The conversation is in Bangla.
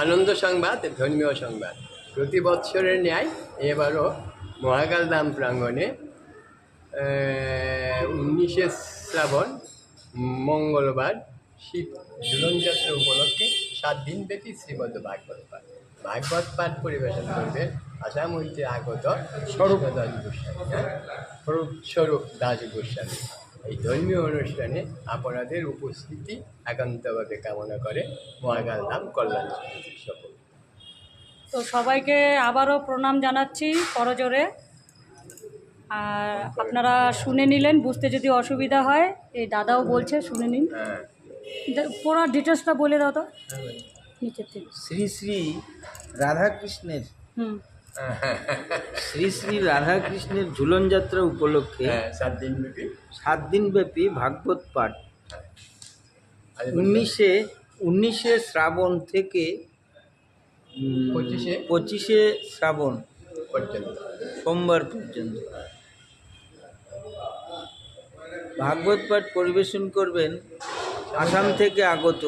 আনন্দ সংবাদ, ধর্মীয় সংবাদ। প্রতি বৎসরের ন্যায় এবারও মহাকালধাম প্রাঙ্গণে 19শে শ্রাবণ মঙ্গলবার শিব ঝুলনযাত্রা উপলক্ষে 7 দিনব্যাপী শ্রীমদ্ ভাগবত পাঠ। ভাগবত পাঠ পরিবেশন করবে আসাম হইতে আগত স্বরূপ দাস গোস্বামী, স্বরূপ দাস গোস্বামী। এই ধর্মীয় অনুষ্ঠানে আপনাদের উপস্থিতি একান্তভাবে কামনা করে মহাকালধাম কল্যাণ সমিতির সকল। তো সবাইকে আবারও প্রণাম জানাচ্ছি করজোরে। আর আপনারা শুনে নিলেন, বুঝতে যদি অসুবিধা হয় এই দাদাও বলছে শুনে নিন। পুরো ডিটেলসটা বলে দাও তো নিচের থেকে। শ্রী শ্রী রাধাকৃষ্ণের হুম শ্রী শ্রী রাধাকৃষ্ণের ঝুলন যাত্রা উপলক্ষে 7 দিনব্যাপী ভাগবত পাঠ 19শে শ্রাবণ থেকে 25শে শ্রাবণ পর্যন্ত সোমবার পর্যন্ত ভাগবত পাঠ পরিবেশন করবেন আসাম থেকে আগত